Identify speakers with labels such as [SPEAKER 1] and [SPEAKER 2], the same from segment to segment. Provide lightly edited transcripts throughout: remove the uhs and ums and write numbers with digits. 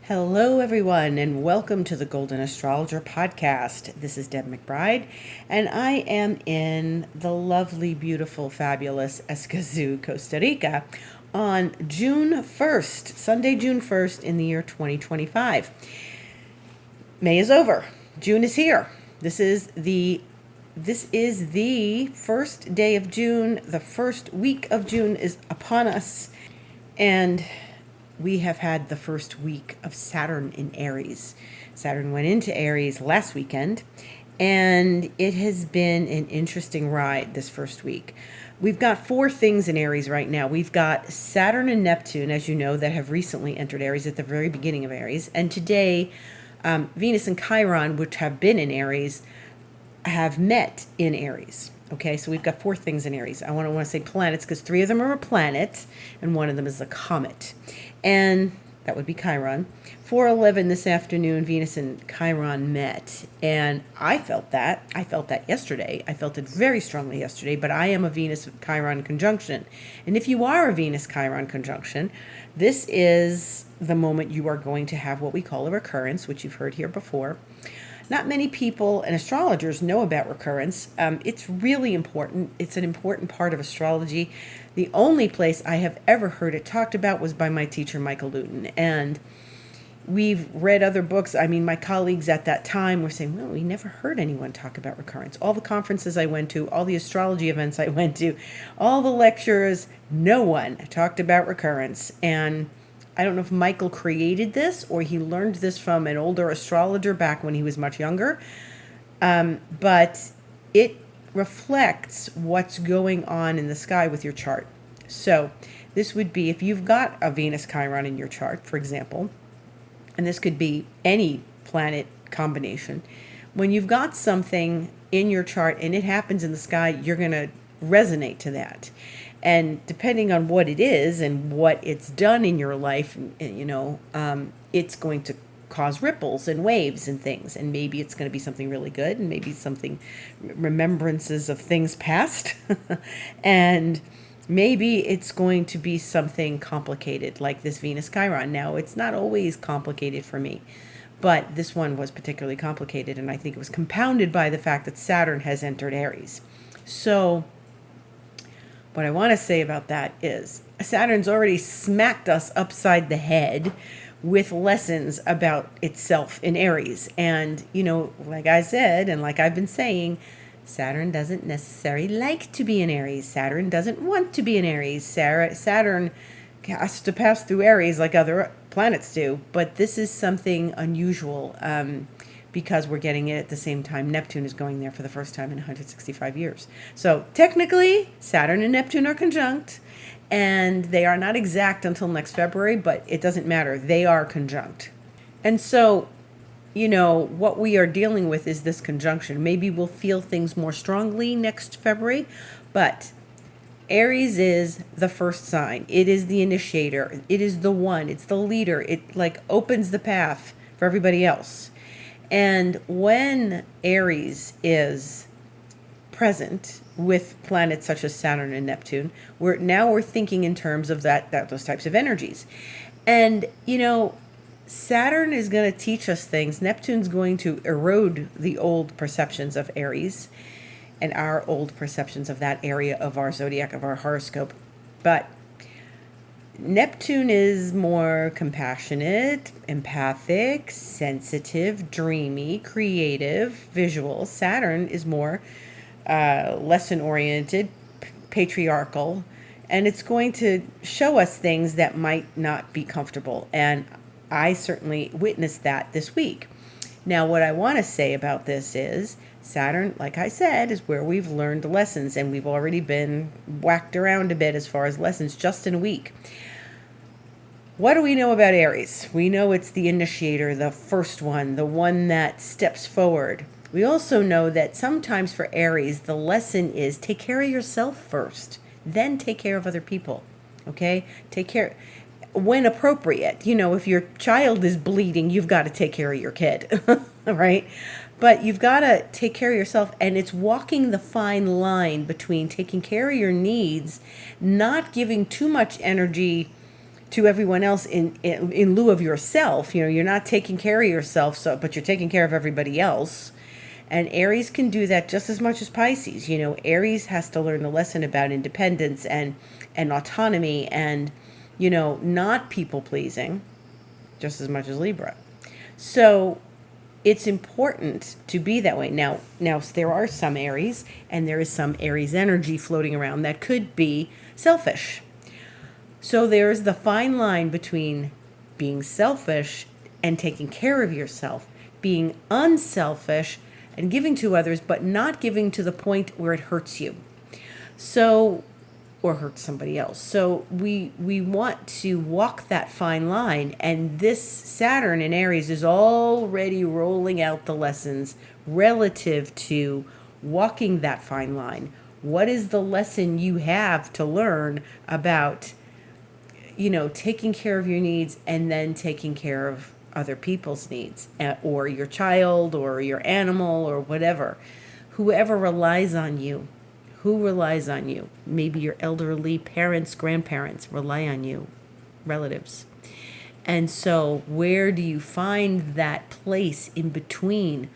[SPEAKER 1] Hello, everyone, and welcome to the Golden Astrologer podcast. This is Deb McBride, and I am in the lovely, beautiful, fabulous Escazú, Costa Rica on June 1st, Sunday, June 1st, in the year 2025. May is over. June is here. This is the first day of June. The first week of June is upon us, and we have had the first week of Saturn in Aries. Saturn went into Aries last weekend, and it has been an interesting ride this first week. We've got four things in Aries right now. We've got Saturn and Neptune, as you know, that have recently entered Aries at the very beginning of Aries. And today, Venus and Chiron, which have been in Aries, have met in Aries. Okay, so we've got four things in Aries. I want to say planets because three of them are a planet and one of them is a comet. And that would be Chiron. 4:11 this afternoon, Venus and Chiron met. And I felt that. I felt that yesterday. I felt it very strongly yesterday, but I am a Venus-Chiron conjunction. And if you are a Venus-Chiron conjunction, this is the moment you are going to have what we call a recurrence, which you've heard here before. Not many people and astrologers know about recurrence. It's really important. It's an important part of astrology. The only place I have ever heard it talked about was by my teacher, Michael Luton. And we've read other books. I mean, my colleagues at that time were saying, well, we never heard anyone talk about recurrence. All the conferences I went to, all the astrology events I went to, all the lectures, no one talked about recurrence. And I don't know if Michael created this or he learned this from an older astrologer back when he was much younger, but it reflects what's going on in the sky with your chart. So this would be if you've got a Venus Chiron in your chart, for example, and this could be any planet combination. When you've got something in your chart and it happens in the sky, you're going to resonate to that. And depending on what it is and what it's done in your life, it's going to cause ripples and waves and things. And maybe it's going to be something really good and maybe something remembrances of things past. And maybe it's going to be something complicated like this Venus Chiron. Now, it's not always complicated for me, but this one was particularly complicated. And I think it was compounded by the fact that Saturn has entered Aries. So what I want to say about that is Saturn's already smacked us upside the head with lessons about itself in Aries. And, like I said, and like I've been saying, Saturn doesn't necessarily like to be in Aries. Saturn doesn't want to be in Aries. Saturn has to pass through Aries like other planets do. But this is something unusual because we're getting it at the same time. Neptune is going there for the first time in 165 years. So technically, Saturn and Neptune are conjunct, and they are not exact until next February, but it doesn't matter. They are conjunct. And so, what we are dealing with is this conjunction. Maybe we'll feel things more strongly next February, but Aries is the first sign. It is the initiator. It is the one. It's the leader. It opens the path for everybody else. And when Aries is present with planets such as Saturn and Neptune, we're thinking in terms of those types of energies. And, Saturn is going to teach us things. Neptune's going to erode the old perceptions of Aries and our old perceptions of that area of our zodiac, of our horoscope. But Neptune is more compassionate, empathic, sensitive, dreamy, creative, visual. Saturn is more lesson-oriented, patriarchal, and it's going to show us things that might not be comfortable. And I certainly witnessed that this week. Now, what I want to say about this is Saturn, like I said, is where we've learned lessons, and we've already been whacked around a bit as far as lessons just in a week. What do we know about Aries? We know it's the initiator, the first one, the one that steps forward. We also know that sometimes for Aries, the lesson is take care of yourself first, then take care of other people, okay? Take care when appropriate. If your child is bleeding, you've got to take care of your kid, right? But you've got to take care of yourself, and it's walking the fine line between taking care of your needs, not giving too much energy to everyone else in lieu of yourself. You know, you're not taking care of yourself, but you're taking care of everybody else. And Aries can do that just as much as Pisces. You know, Aries has to learn the lesson about independence and autonomy and, you know, not people pleasing just as much as Libra. So it's important to be that way. Now there are some Aries, and there is some Aries energy floating around that could be selfish. So there's the fine line between being selfish and taking care of yourself, being unselfish and giving to others, but not giving to the point where it hurts you. So, or hurts somebody else. So we want to walk that fine line, and this Saturn in Aries is already rolling out the lessons relative to walking that fine line. What is the lesson you have to learn about, you know, taking care of your needs and then taking care of other people's needs, or your child or your animal or whatever, whoever relies on you? Who relies on you? Maybe your elderly parents, grandparents rely on you, relatives. And so where do you find that place in between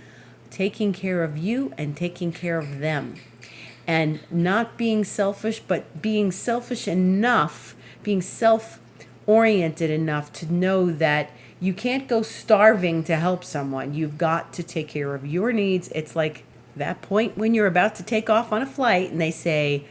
[SPEAKER 1] taking care of you and taking care of them? And not being selfish, but being selfish enough, being self-oriented enough to know that you can't go starving to help someone. You've got to take care of your needs. It's like that point when you're about to take off on a flight and they say,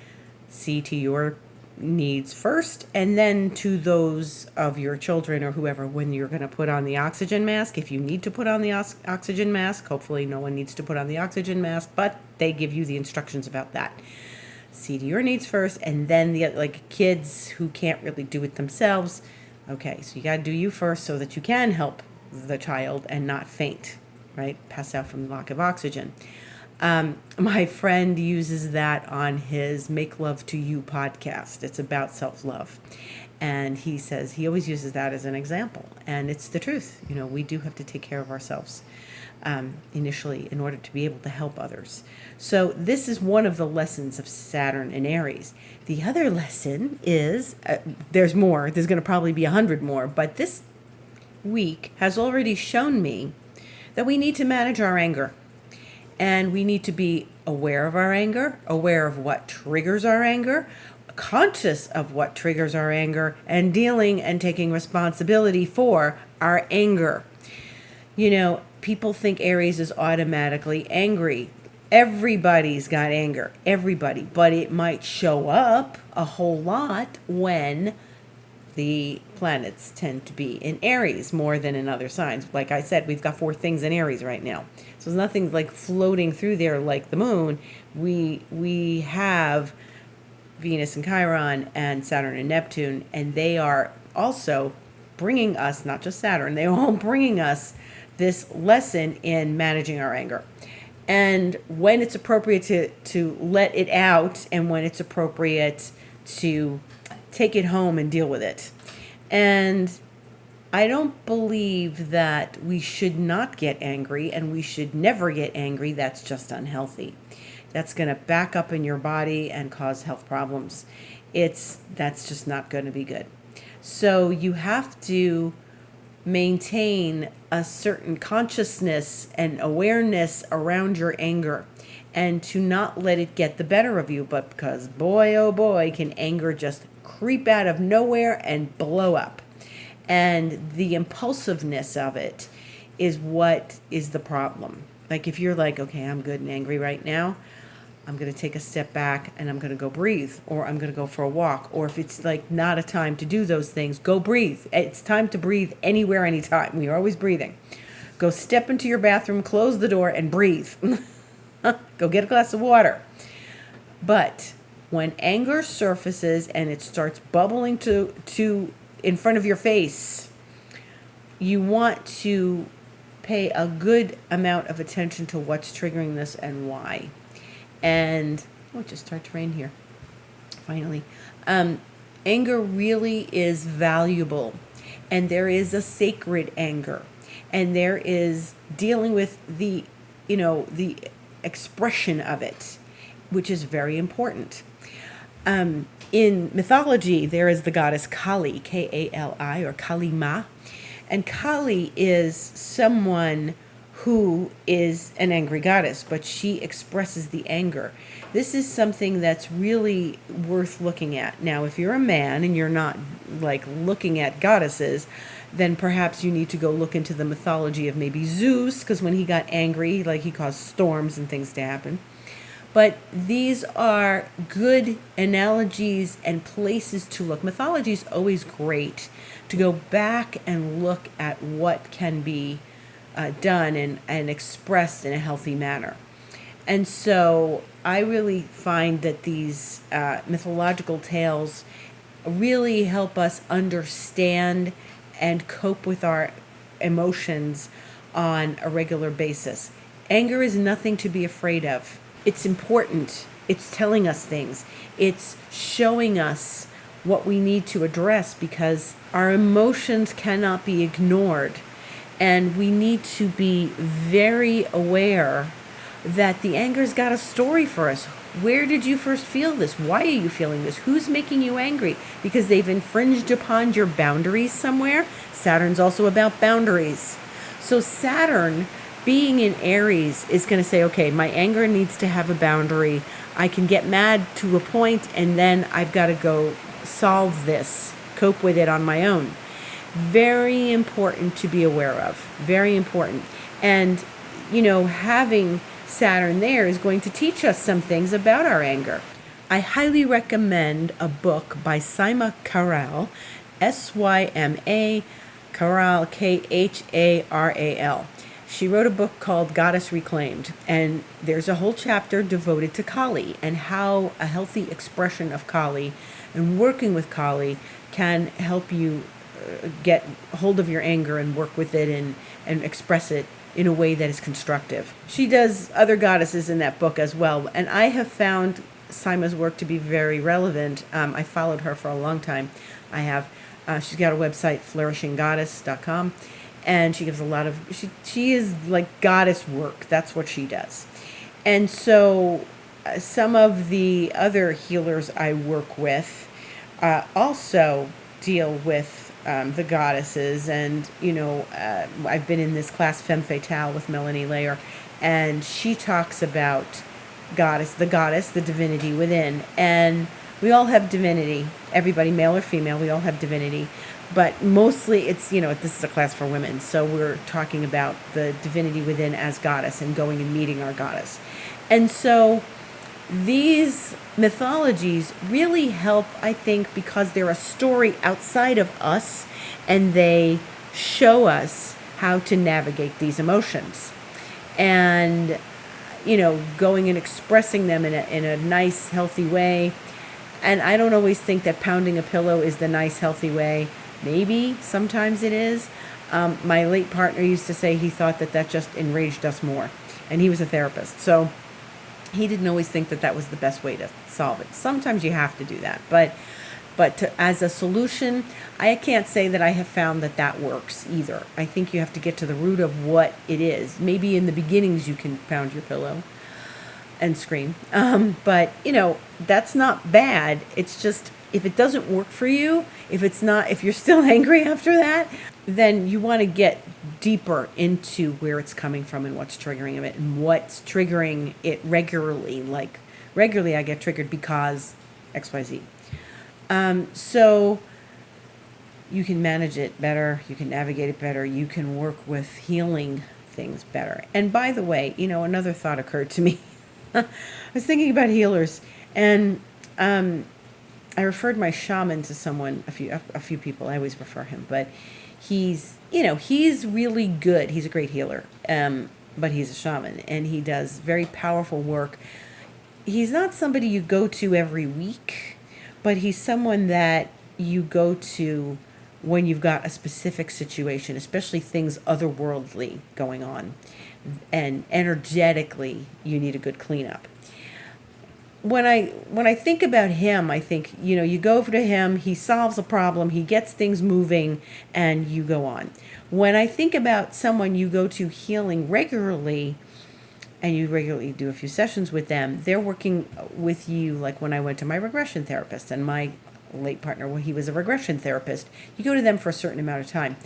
[SPEAKER 1] see to your needs first and then to those of your children or whoever when you're going to put on the oxygen mask. If you need to put on the oxygen mask, hopefully no one needs to put on the oxygen mask, but they give you the instructions about that. See to your needs first, and then the like kids who can't really do it themselves. Okay, so you got to do you first so that you can help the child and not faint, right? Pass out from the lack of oxygen. My friend uses that on his Make Love to You podcast. It's about self-love. And he says he always uses that as an example. And it's the truth. You know, we do have to take care of ourselves initially in order to be able to help others. So this is one of the lessons of Saturn in Aries. The other lesson is, there's more. There's going to probably be 100 more. But this week has already shown me that we need to manage our anger. And we need to be aware of our anger, aware of what triggers our anger, conscious of what triggers our anger, and dealing and taking responsibility for our anger. You know, people think Aries is automatically angry. Everybody's got anger, everybody, but it might show up a whole lot when the planets tend to be in Aries more than in other signs. Like I said, we've got 4 things in Aries right now. So there's nothing like floating through there like the moon. We have Venus and Chiron and Saturn and Neptune, and they are also bringing us, not just Saturn, they're all bringing us this lesson in managing our anger. And when it's appropriate to let it out, and when it's appropriate to take it home and deal with it. And I don't believe that we should not get angry, and we should never get angry. That's just unhealthy. That's going to back up in your body and cause health problems. That's just not going to be good. So you have to maintain a certain consciousness and awareness around your anger, and to not let it get the better of you. But because boy, oh boy, can anger just creep out of nowhere and blow up. And the impulsiveness of it is what is the problem. Like if you're like, okay, I'm good and angry right now, I'm going to take a step back and I'm going to go breathe, or I'm going to go for a walk. Or if it's like not a time to do those things, go breathe. It's time to breathe anywhere, anytime. We are always breathing. Go step into your bathroom, close the door, and breathe. Go get a glass of water. But when anger surfaces and it starts bubbling to in front of your face, you want to pay a good amount of attention to what's triggering this and why. And it just started to rain here. Finally, anger really is valuable, and there is a sacred anger, and there is dealing with the expression of it, which is very important. In mythology, there is the goddess Kali, Kali, or Kali Ma. And Kali is someone who is an angry goddess, but she expresses the anger. This is something that's really worth looking at. Now, if you're a man and you're not like looking at goddesses, then perhaps you need to go look into the mythology of maybe Zeus, because when he got angry, like he caused storms and things to happen. But these are good analogies and places to look. Mythology is always great to go back and look at what can be done and expressed in a healthy manner. And so I really find that these mythological tales really help us understand and cope with our emotions on a regular basis. Anger is nothing to be afraid of. It's important. It's telling us things. It's showing us what we need to address, because our emotions cannot be ignored. And we need to be very aware that the anger's got a story for us. Where did you first feel this? Why are you feeling this? Who's making you angry? Because they've infringed upon your boundaries somewhere. Saturn's also about boundaries. So Saturn, being in Aries, is going to say, okay, my anger needs to have a boundary. I can get mad to a point, and then I've got to go solve this, cope with it on my own. Very important to be aware of. Very important. And, having Saturn there is going to teach us some things about our anger. I highly recommend a book by Syma Kharal, Syma Kharal, Kharal. She wrote a book called Goddess Reclaimed, and there's a whole chapter devoted to Kali and how a healthy expression of Kali and working with Kali can help you get hold of your anger and work with it and express it in a way that is constructive. She does other goddesses in that book as well, and I have found Syma's work to be very relevant. I followed her for a long time. I have. She's got a website, flourishinggoddess.com. And she gives a lot of, she is like goddess work. That's what she does. And so some of the other healers I work with also deal with the goddesses. And, I've been in this class Femme Fatale with Melanie Layer, and she talks about the divinity within. And we all have divinity. Everybody, male or female, we all have divinity. But mostly it's, this is a class for women. So we're talking about the divinity within as goddess and going and meeting our goddess. And so these mythologies really help, I think, because they're a story outside of us, and they show us how to navigate these emotions. And, going and expressing them in a nice, healthy way. And I don't always think that pounding a pillow is the nice, healthy way. Maybe sometimes it is. My late partner used to say he thought that just enraged us more. And he was a therapist. So he didn't always think that was the best way to solve it. Sometimes you have to do that. But as a solution, I can't say that I have found that works either. I think you have to get to the root of what it is. Maybe in the beginnings you can pound your pillow and scream. But, that's not bad. It's just, if it doesn't work for you, if you're still angry after that, then you want to get deeper into where it's coming from and what's triggering it and what's triggering it regularly. Like regularly I get triggered because XYZ. So you can manage it better. You can navigate it better. You can work with healing things better. And by the way, another thought occurred to me. I was thinking about healers, and I referred my shaman to someone, a few people. I always refer him, but he's really good. He's a great healer, but he's a shaman, and he does very powerful work. He's not somebody you go to every week, but he's someone that you go to when you've got a specific situation, especially things otherworldly going on, and energetically you need a good cleanup. When I think about him, I think, you go over to him, he solves a problem, he gets things moving, and you go on. When I think about someone you go to healing regularly, and you regularly do a few sessions with them, they're working with you. Like when I went to my regression therapist, and my late partner, well, he was a regression therapist. You go to them for a certain amount of time.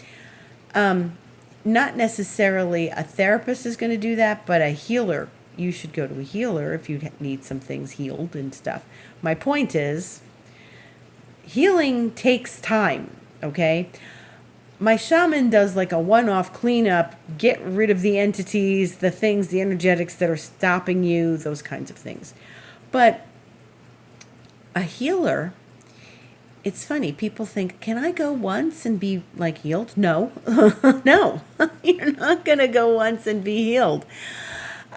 [SPEAKER 1] Not necessarily a therapist is going to do that, but a healer. You should go to a healer if you need some things healed and stuff. My point is, healing takes time, okay? My shaman does like a one-off cleanup, get rid of the entities, the things, the energetics that are stopping you, those kinds of things. But a healer, it's funny. People think, can I go once and be like healed? No, no, you're not going to go once and be healed.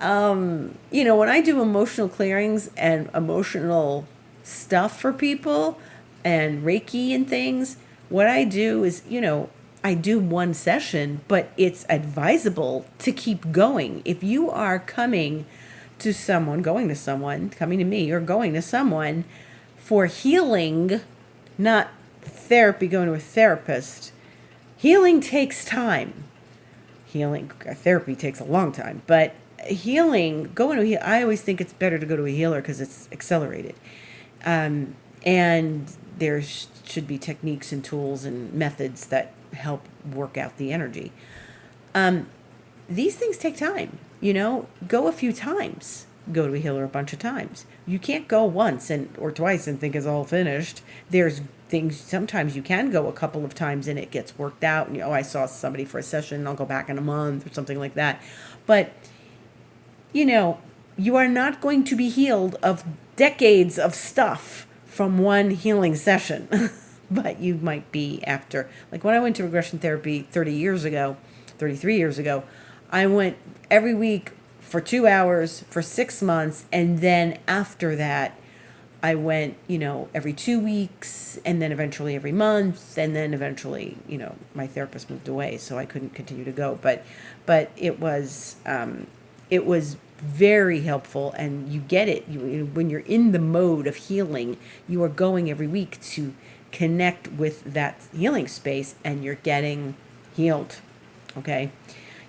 [SPEAKER 1] When I do emotional clearings and emotional stuff for people and Reiki and things, what I do is, I do one session, but it's advisable to keep going. If you are coming to someone, coming to me, or going to someone for healing, not therapy, going to a therapist, healing takes time. Therapy takes a long time, but I always think it's better to go to a healer because it's accelerated. And there should be techniques and tools and methods that help work out the energy. These things take time, go a few times, go to a healer a bunch of times. You can't go once or twice and think it's all finished. There's things, sometimes you can go a couple of times and it gets worked out. And, I saw somebody for a session, I'll go back in a month or something like that. But, you are not going to be healed of decades of stuff from one healing session. But you might be after. Like when I went to regression therapy 33 years ago, I went every week for 2 hours for 6 months. And then after that, I went, every 2 weeks, and then eventually every month. And then eventually, my therapist moved away, so I couldn't continue to go. But it was very helpful, and you get it. When you're in the mode of healing, you are going every week to connect with that healing space, and you're getting healed. Okay.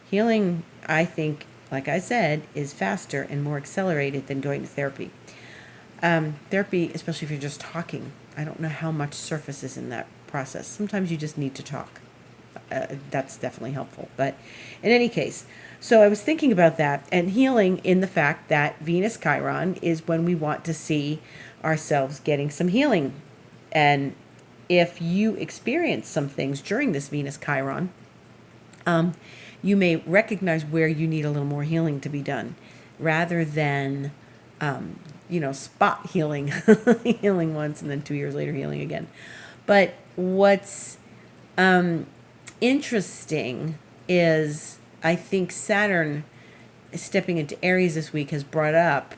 [SPEAKER 1] Healing, I think, like I said, is faster and more accelerated than going to therapy. Therapy, especially if you're just talking, I don't know how much surfaces in that process. Sometimes you just need to talk. That's definitely helpful. But in any case, so I was thinking about that, and healing in the fact that Venus Chiron is when we want to see ourselves getting some healing. And if you experience some things during this Venus Chiron, you may recognize where you need a little more healing to be done, rather than, spot healing, healing once and then 2 years later healing again. But what's interesting is, I think Saturn stepping into Aries this week has brought up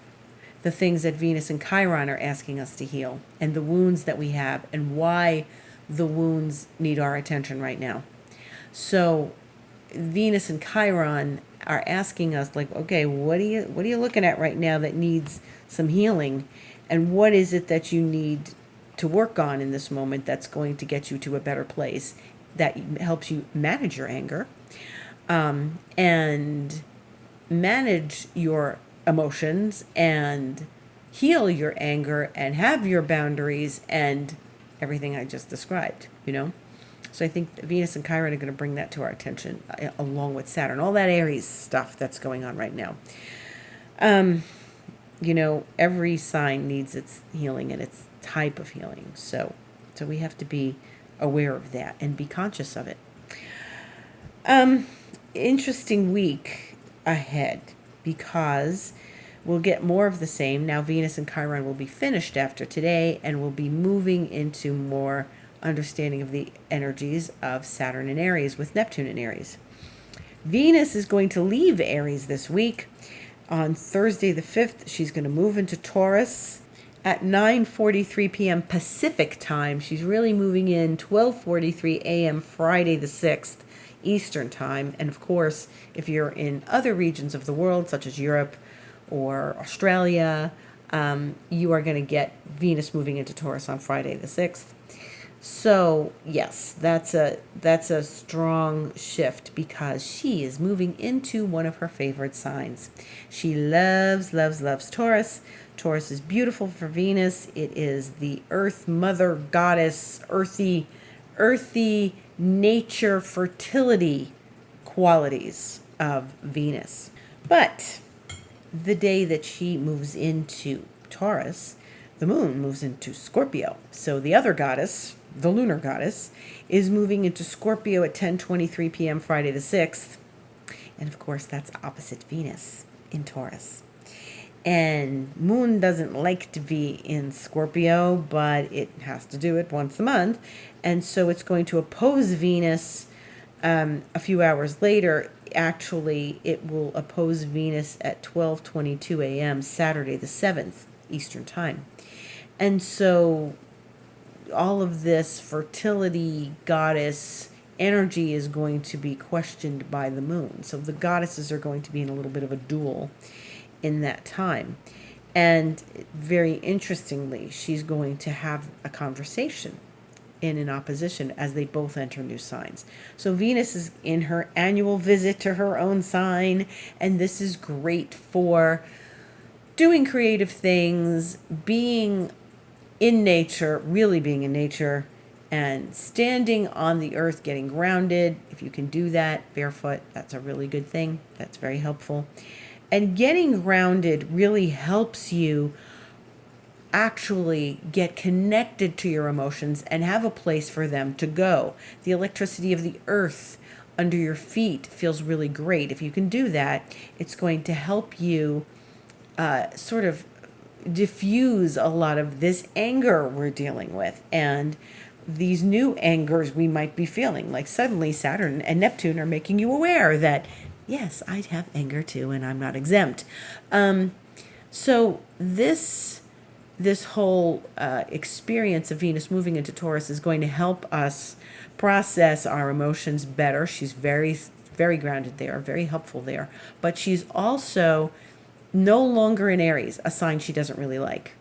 [SPEAKER 1] the things that Venus and Chiron are asking us to heal, and the wounds that we have, and why the wounds need our attention right now. So Venus and Chiron are asking us, like, okay, what are you looking at right now that needs some healing, and what is it that you need to work on in this moment that's going to get you to a better place, that helps you manage your anger, and manage your emotions, and heal your anger, and have your boundaries, and everything I just described, So I think Venus and Chiron are going to bring that to our attention, along with Saturn, all that Aries stuff that's going on right now. Every sign needs its healing and its type of healing. So we have to be aware of that and be conscious of it. Interesting week ahead, because we'll get more of the same. Now Venus and Chiron will be finished after today, and we'll be moving into more understanding of the energies of Saturn and Aries with Neptune in Aries. Venus is going to leave Aries this week. On Thursday the 5th, she's going to move into Taurus at 9:43 p.m. Pacific time. She's really moving in 12:43 a.m. Friday the 6th Eastern time. And of course, if you're in other regions of the world, such as Europe or Australia, you are going to get Venus moving into Taurus on Friday the 6th. So yes, that's a strong shift because she is moving into one of her favorite signs. She loves Taurus. Taurus is beautiful for Venus. It is the earth mother goddess, earthy nature fertility qualities of Venus. But the day that she moves into Taurus, the moon moves into Scorpio. So the other goddess, the lunar goddess, is moving into Scorpio at 10:23 p.m. Friday the 6th. And of course, that's opposite Venus in Taurus. And moon doesn't like to be in Scorpio, but it has to do it once a month. And so it's going to oppose Venus a few hours later. Actually, it will oppose Venus at 12:22 a.m. Saturday the 7th Eastern Time. And so all of this fertility goddess energy is going to be questioned by the moon. So the goddesses are going to be in a little bit of a duel in that time. And very interestingly, she's going to have a conversation in an opposition as they both enter new signs. So Venus is in her annual visit to her own sign, and this is great for doing creative things, being in nature, really being in nature, and standing on the earth, getting grounded. If you can do that barefoot, that's a really good thing. That's very helpful. And getting grounded really helps you actually get connected to your emotions and have a place for them to go. The electricity of the earth under your feet feels really great. If you can do that, it's going to help you sort of diffuse a lot of this anger we're dealing with and these new angers we might be feeling. Like suddenly Saturn and Neptune are making you aware that, yes, I have anger too, and I'm not exempt. So this whole experience of Venus moving into Taurus is going to help us process our emotions better. She's very grounded there, very helpful there. But she's also no longer in Aries, a sign she doesn't really like.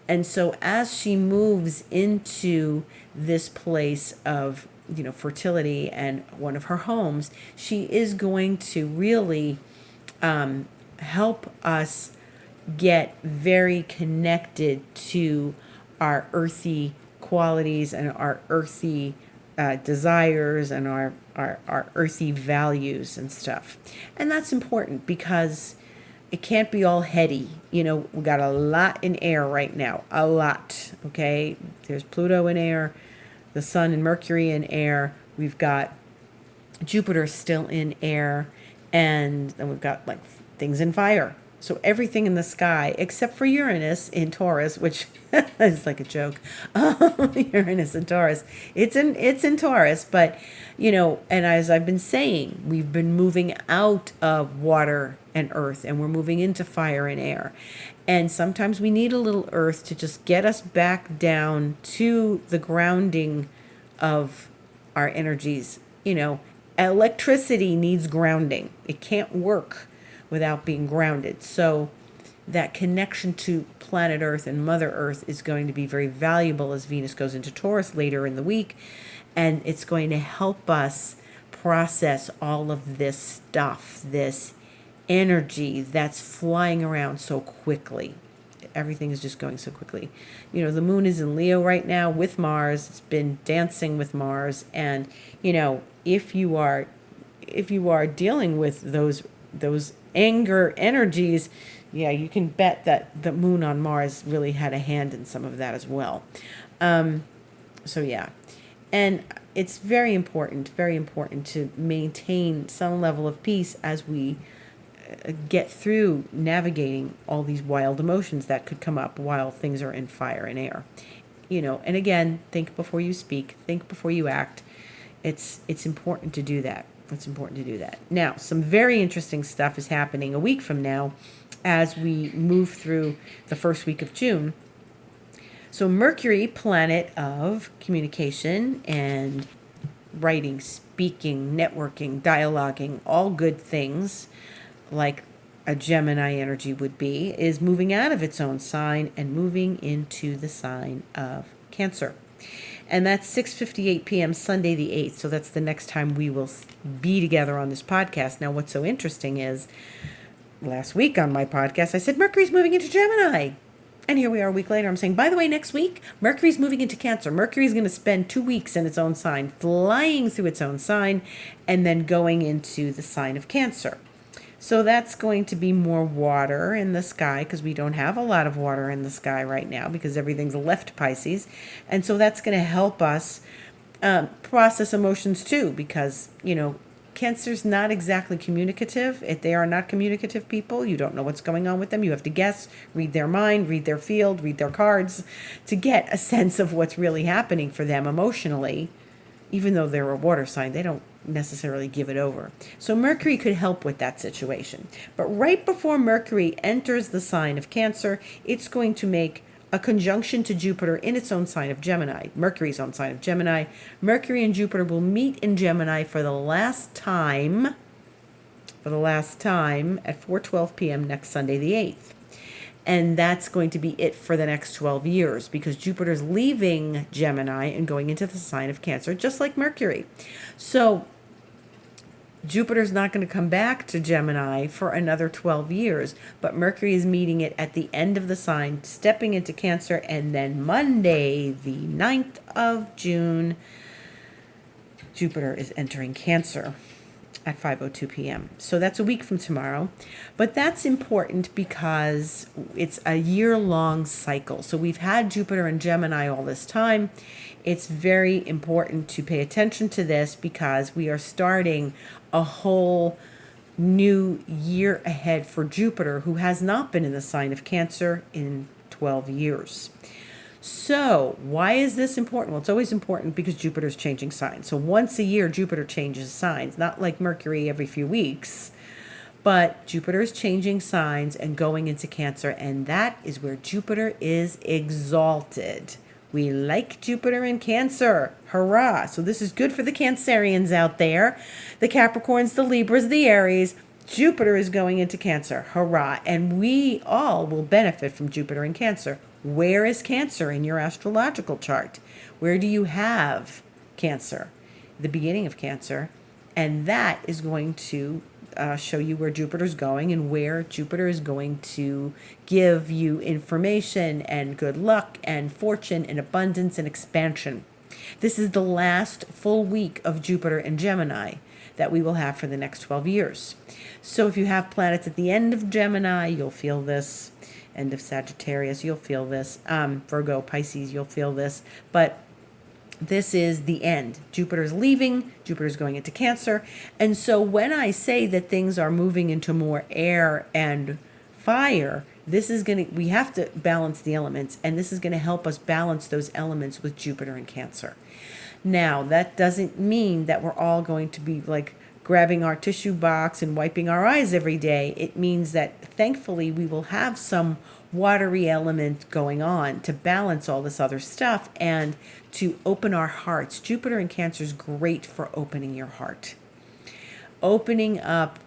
[SPEAKER 1] And so as she moves into this place of, fertility and one of her homes, she is going to really help us get very connected to our earthy qualities and our earthy desires and our earthy values and stuff. And that's important because it can't be all heady. We got a lot in air right now. A lot. Okay. There's Pluto in air, the Sun and Mercury in air. We've got Jupiter still in air. And then we've got like things in fire. So everything in the sky, except for Uranus in Taurus, which is like a joke. Uranus in Taurus. It's in Taurus, but and as I've been saying, we've been moving out of water and earth, and we're moving into fire and air. And sometimes we need a little earth to just get us back down to the grounding of our energies. Electricity needs grounding. It can't work without being grounded. So that connection to planet Earth and Mother Earth is going to be very valuable as Venus goes into Taurus later in the week. And it's going to help us process all of this stuff, this energy that's flying around so quickly. Everything is just going so quickly. The moon is in Leo right now with Mars. It's been dancing with Mars. And, if you are dealing with those anger energies, you can bet that the moon on Mars really had a hand in some of that as well. So yeah, and it's very important to maintain some level of peace as we get through navigating all these wild emotions that could come up while things are in fire and air. And again, think before you speak, think before you act. It's important to do that. It's important to do that. Now, some very interesting stuff is happening a week from now as we move through the first week of June. So Mercury, planet of communication and writing, speaking, networking, dialoguing, all good things like a Gemini energy would be, is moving out of its own sign and moving into the sign of Cancer. And that's 6:58 p.m. Sunday the 8th. So that's the next time we will be together on this podcast. Now, what's so interesting is last week on my podcast, I said Mercury's moving into Gemini. And here we are a week later. I'm saying, by the way, next week, Mercury's moving into Cancer. Mercury's going to spend 2 weeks in its own sign, flying through its own sign, and then going into the sign of Cancer. So that's going to be more water in the sky, because we don't have a lot of water in the sky right now because everything's left Pisces. And so that's going to help us process emotions too, because, Cancer's not exactly communicative. If they are not communicative people, you don't know what's going on with them. You have to guess, read their mind, read their field, read their cards to get a sense of what's really happening for them emotionally. Even though they're a water sign, they don't necessarily give it over. So Mercury could help with that situation. But right before Mercury enters the sign of Cancer, it's going to make a conjunction to Jupiter in its own sign of Gemini, Mercury's own sign of Gemini. Mercury and Jupiter will meet in Gemini for the last time at 4:12 p.m. next Sunday the 8th. And that's going to be it for the next 12 years, because Jupiter's leaving Gemini and going into the sign of Cancer, just like Mercury. So Jupiter's not going to come back to Gemini for another 12 years, but Mercury is meeting it at the end of the sign, stepping into Cancer, and then Monday, the 9th of June, Jupiter is entering Cancer at 5:02 p.m. So that's a week from tomorrow. But that's important because it's a year-long cycle. So we've had Jupiter and Gemini all this time. It's very important to pay attention to this because we are starting a whole new year ahead for Jupiter, who has not been in the sign of Cancer in 12 years. So why is this important? Well, it's always important because Jupiter's changing signs. So once a year, Jupiter changes signs, not like Mercury every few weeks, but Jupiter is changing signs and going into Cancer, and that is where Jupiter is exalted. We like Jupiter in Cancer. Hurrah. So this is good for the Cancerians out there, the Capricorns, the Libras, the Aries. Jupiter is going into Cancer. Hurrah. And we all will benefit from Jupiter in Cancer. Where is Cancer in your astrological chart? Where do you have Cancer? The beginning of Cancer. And that is going to show you where Jupiter's going and where Jupiter is going to give you information and good luck and fortune and abundance and expansion. This is the last full week of Jupiter in Gemini that we will have for the next 12 years. So if you have planets at the end of Gemini, you'll feel this. End of Sagittarius, you'll feel this. Virgo, Pisces, you'll feel this. But this is the end. Jupiter's leaving. Jupiter's going into Cancer. And so when I say that things are moving into more air and fire, we have to balance the elements, and this is going to help us balance those elements with Jupiter and Cancer. Now, that doesn't mean that we're all going to be like grabbing our tissue box and wiping our eyes every day. It means that thankfully we will have some watery element going on to balance all this other stuff and to open our hearts. Jupiter in Cancer is great for opening your heart. Opening up,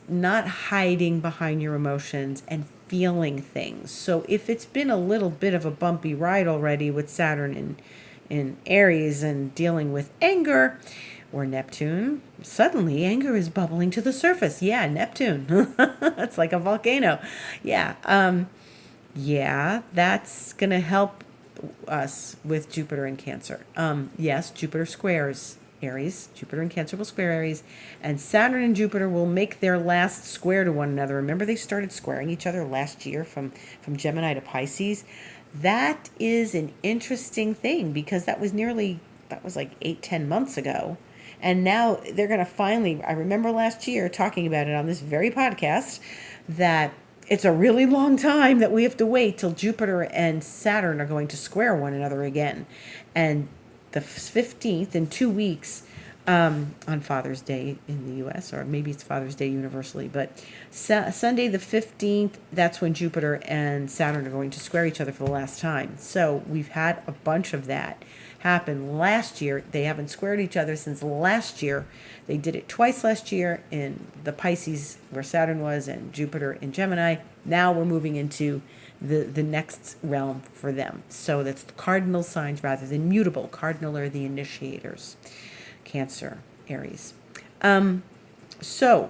[SPEAKER 1] not hiding behind your emotions, and feeling things. So if it's been a little bit of a bumpy ride already with Saturn in Aries and dealing with anger, or Neptune, suddenly anger is bubbling to the surface. Yeah, Neptune. It's like a volcano. Yeah. That's going to help us with Jupiter in Cancer. Yes, Jupiter squares Aries. Jupiter in Cancer will square Aries. And Saturn and Jupiter will make their last square to one another. Remember, they started squaring each other last year from Gemini to Pisces? That is an interesting thing because that was like 8-10 months ago. And now they're going to finally, I remember last year talking about it on this very podcast, that it's a really long time that we have to wait till Jupiter and Saturn are going to square one another again. And the 15th, in 2 weeks, on Father's Day in the U.S., or maybe it's Father's Day universally, but Sunday the 15th, that's when Jupiter and Saturn are going to square each other for the last time. So we've had a bunch of that happened last year. They haven't squared each other since last year. They did it twice last year in the Pisces where Saturn was and Jupiter in Gemini. Now we're moving into the next realm for them. So that's the cardinal signs rather than mutable. Cardinal are the initiators. Cancer, Aries. So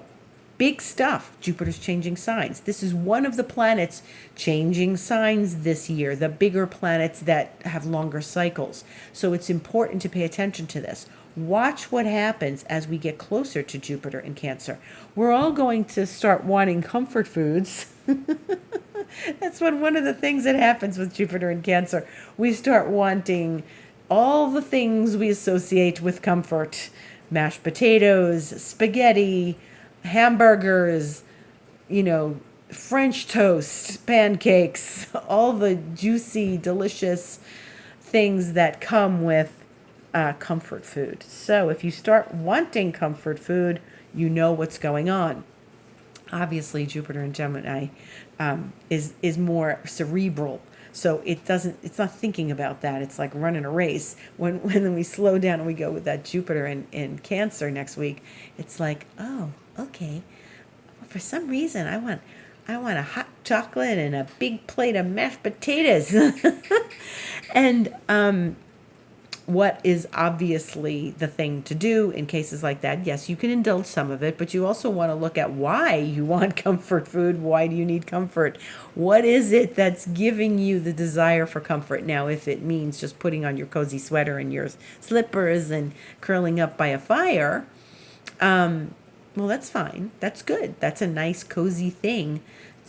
[SPEAKER 1] big stuff. Jupiter's changing signs. This is one of the planets changing signs this year, the bigger planets that have longer cycles. So it's important to pay attention to this. Watch what happens as we get closer to Jupiter in Cancer. We're all going to start wanting comfort foods. That's one of the things that happens with Jupiter in Cancer. We start wanting all the things we associate with comfort. Mashed potatoes, spaghetti, hamburgers, French toast, pancakes, all the juicy, delicious things that come with comfort food. So if you start wanting comfort food, you know what's going on. Obviously, Jupiter in Gemini is more cerebral. So it's not thinking about that. It's like running a race. When we slow down and we go with that Jupiter in Cancer next week, it's like, oh, okay. For some reason, I want a hot chocolate and a big plate of mashed potatoes. And what is obviously the thing to do in cases like that? Yes, you can indulge some of it, but you also want to look at why you want comfort food. Why do you need comfort? What is it that's giving you the desire for comfort? Now, if it means just putting on your cozy sweater and your slippers and curling up by a fire, well, that's fine. That's good. That's a nice, cozy thing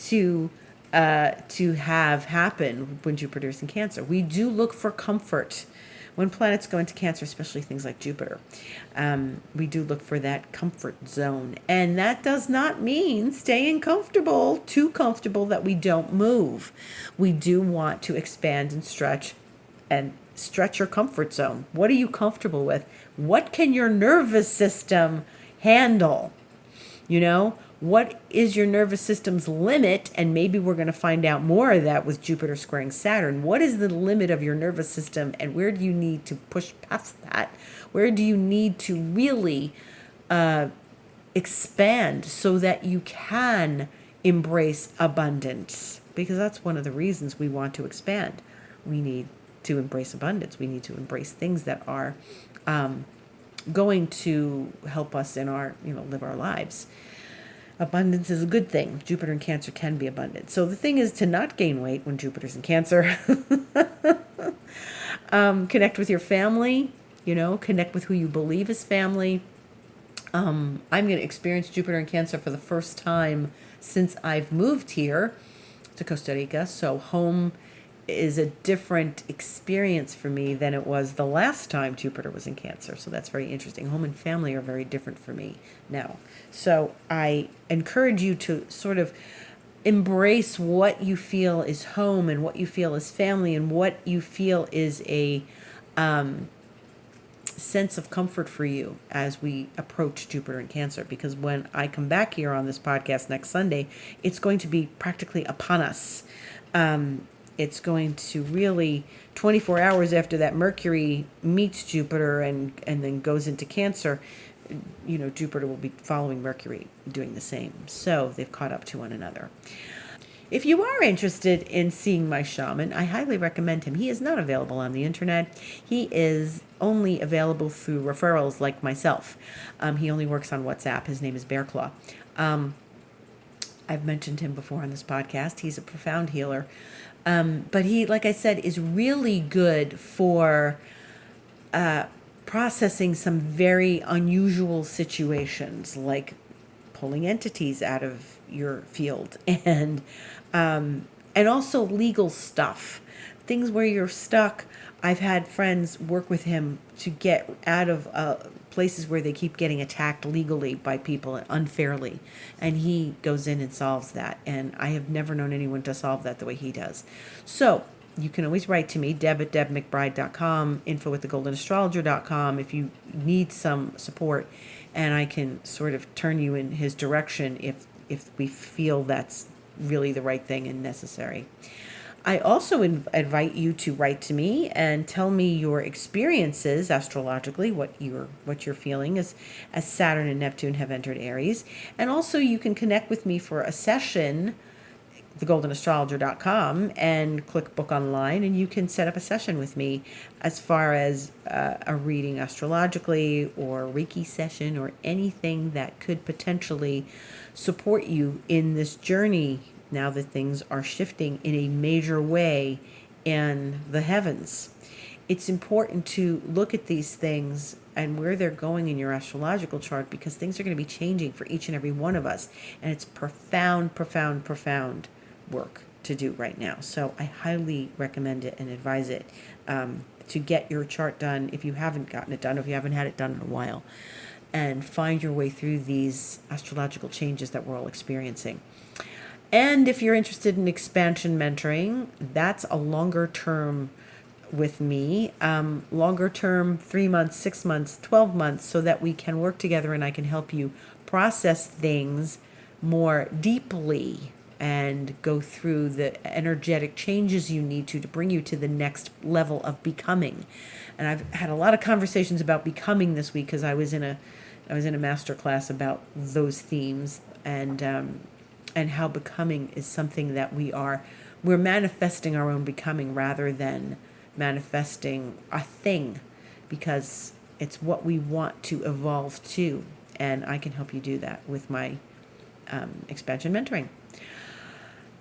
[SPEAKER 1] to have happen when Jupiter's in Cancer. We do look for comfort when planets go into Cancer, especially things like Jupiter. We do look for that comfort zone. And that does not mean staying comfortable, too comfortable that we don't move. We do want to expand and stretch your comfort zone. What are you comfortable with? What can your nervous system handle? What is your nervous system's limit? And maybe we're going to find out more of that with Jupiter squaring Saturn. What is the limit of your nervous system, and where do you need to push past that? Where do you need to really expand so that you can embrace abundance? Because that's one of the reasons we want to expand. We need to embrace abundance. We need to embrace things that are going to help us in our, live our lives. Abundance is a good thing. Jupiter in Cancer can be abundant. So the thing is to not gain weight when Jupiter's in Cancer. Connect with your family, connect with who you believe is family. I'm going to experience Jupiter in Cancer for the first time since I've moved here to Costa Rica. So home is a different experience for me than it was the last time Jupiter was in Cancer. So that's very interesting. Home and family are very different for me now. So I encourage you to sort of embrace what you feel is home and what you feel is family and what you feel is a sense of comfort for you as we approach Jupiter in Cancer. Because when I come back here on this podcast next Sunday, it's going to be practically upon us. It's going to really, 24 hours after that Mercury meets Jupiter and then goes into Cancer, Jupiter will be following Mercury doing the same. So they've caught up to one another. If you are interested in seeing my shaman, I highly recommend him. He is not available on the internet. He is only available through referrals like myself. He only works on WhatsApp. His name is Bear Claw. I've mentioned him before on this podcast. He's a profound healer. But he, like I said, is really good for processing some very unusual situations, like pulling entities out of your field and also legal stuff, things where you're stuck. I've had friends work with him to get out of places where they keep getting attacked legally by people unfairly, and he goes in and solves that. And I have never known anyone to solve that the way he does. So you can always write to me, deb@debmcbride.com, info@thegoldenastrologer.com, if you need some support, and I can sort of turn you in his direction if we feel that's really the right thing and necessary. I also invite you to write to me and tell me your experiences astrologically, what you're feeling as Saturn and Neptune have entered Aries. And also you can connect with me for a session, thegoldenastrologer.com, and click book online, and you can set up a session with me as far as a reading astrologically or Reiki session or anything that could potentially support you in this journey now that things are shifting in a major way in the heavens. It's important to look at these things and where they're going in your astrological chart, because things are going to be changing for each and every one of us. And it's profound, profound, profound work to do right now. So I highly recommend it and advise it, to get your chart done if you haven't gotten it done, if you haven't had it done in a while, and find your way through these astrological changes that we're all experiencing. And if you're interested in expansion mentoring, that's a longer term with me, longer term, 3 months, 6 months, 12 months, so that we can work together and I can help you process things more deeply and go through the energetic changes you need to bring you to the next level of becoming. And I've had a lot of conversations about becoming this week, because I was in a master class about those themes, and how becoming is something that we're manifesting our own becoming rather than manifesting a thing, because it's what we want to evolve to. And I can help you do that with my expansion mentoring.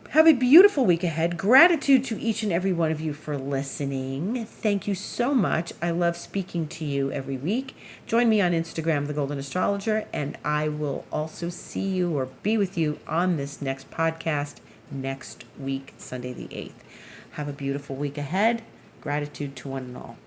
[SPEAKER 1] Have a beautiful week ahead. Gratitude to each and every one of you for listening. Thank you so much. I love speaking to you every week. Join me on Instagram, The Golden Astrologer, and I will also see you or be with you on this next podcast next week, Sunday the 8th. Have a beautiful week ahead. Gratitude to one and all.